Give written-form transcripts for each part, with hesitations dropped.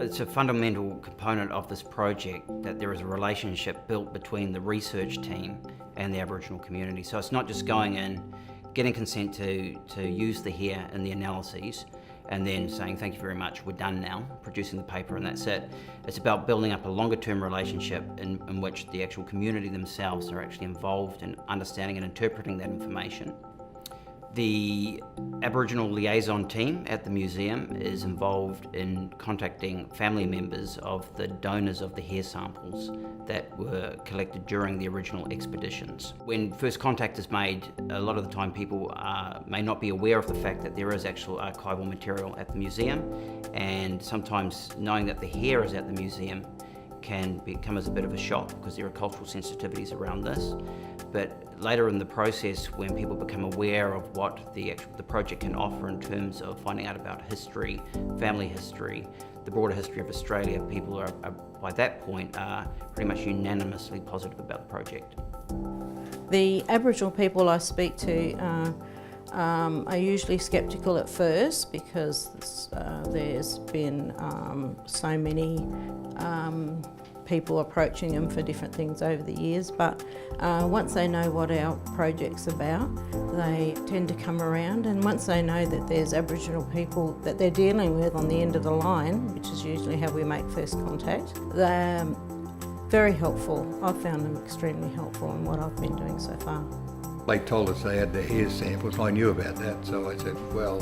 It's a fundamental component of this project that there is a relationship built between the research team and the Aboriginal community. So it's not just going in, getting consent to use the hair in the analyses and then saying thank you very much, we're done now, producing the paper and that's it. It's about building up a longer term relationship in which the actual community themselves are actually involved in understanding and interpreting that information. The Aboriginal liaison team at the museum is involved in contacting family members of the donors of the hair samples that were collected during the original expeditions. When first contact is made, a lot of the time people may not be aware of the fact that there is actual archival material at the museum, and sometimes knowing that the hair is at the museum can come as a bit of a shock because there are cultural sensitivities around this. But later in the process, when people become aware of what the project can offer in terms of finding out about history, family history, the broader history of Australia, people are by that point are pretty much unanimously positive about the project. The Aboriginal people I speak to are usually sceptical at first because there's been so many people approaching them for different things over the years, but once they know what our project's about, they tend to come around, and once they know that there's Aboriginal people that they're dealing with on the end of the line, which is usually how we make first contact, they're very helpful. I've found them extremely helpful in what I've been doing so far. They told us they had the hair samples. I knew about that, so I said, well,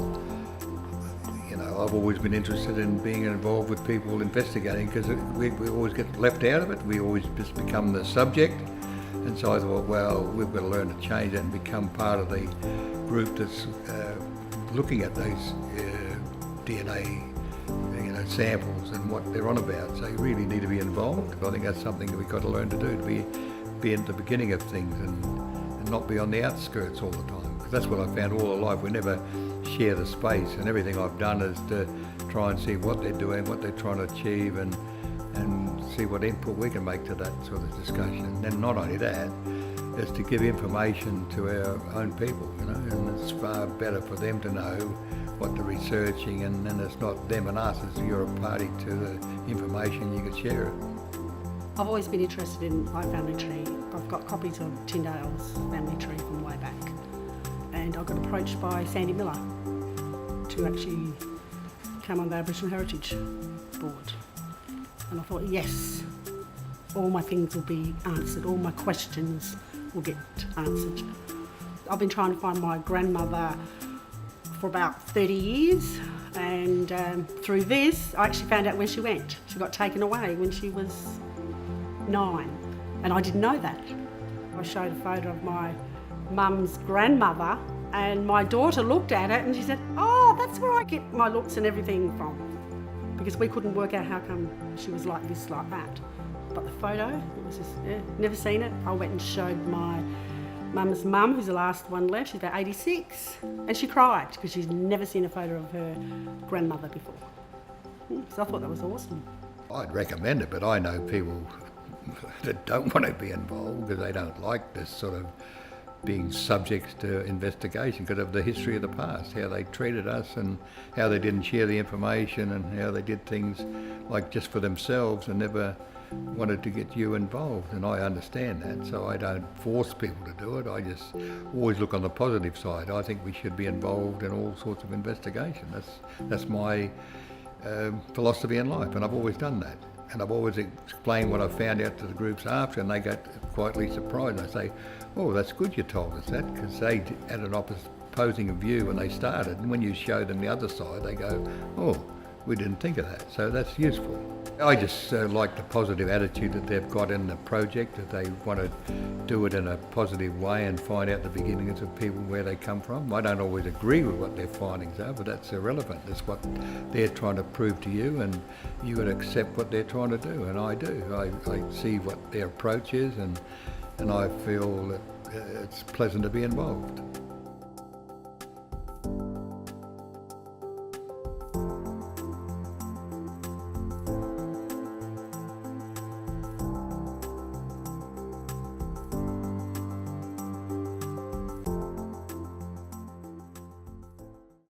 you know, I've always been interested in being involved with people investigating because we always get left out of it. We always just become the subject. And so I thought, well, we've got to learn to change that and become part of the group that's looking at these DNA samples and what they're on about. So you really need to be involved. I think that's something that we've got to learn to do, to be at the beginning of things and not be on the outskirts all the time. Because that's what I found all the life. We never share the space, and everything I've done is to try and see what they're doing, what they're trying to achieve, and see what input we can make to that sort of discussion. And not only that, is to give information to our own people, you know, and it's far better for them to know what they're researching, and then it's not them and us, it's you're a party to the information, you can share it. I've always been interested in my family tree. I've got copies of Tyndale's family tree from way back, and I got approached by Sandy Miller to actually come on the Aboriginal Heritage Board. And I thought, yes, all my things will be answered, all my questions will get answered. I've been trying to find my grandmother for about 30 years, and through this, I actually found out where she went. She got taken away when she was 9, and I didn't know that. I showed a photo of my mum's grandmother, and my daughter looked at it and she said, oh, that's where I get my looks and everything from. Because we couldn't work out how come she was like this, like that. But the photo, it was just, never seen it. I went and showed my mum's mum, who's the last one left, she's about 86, and she cried because she's never seen a photo of her grandmother before. So I thought that was awesome. I'd recommend it, but I know people that don't want to be involved because they don't like this sort of being subject to investigation because of the history of the past, how they treated us and how they didn't share the information and how they did things like just for themselves and never wanted to get you involved. And I understand that, so I don't force people to do it. I just always look on the positive side. I think we should be involved in all sorts of investigation. That's my philosophy in life, and I've always done that. And I've always explained what I found out to the groups after, and they get quietly surprised. And I say, oh, that's good you told us that, because they had an opposing view when they started. And when you show them the other side, they go, oh, we didn't think of that. So that's useful. I just like the positive attitude that they've got in the project, that they want to do it in a positive way and find out the beginnings of people, where they come from. I don't always agree with what their findings are, but that's irrelevant. It's what they're trying to prove to you, and you would accept what they're trying to do, and I do. I see what their approach is, and I feel that it's pleasant to be involved.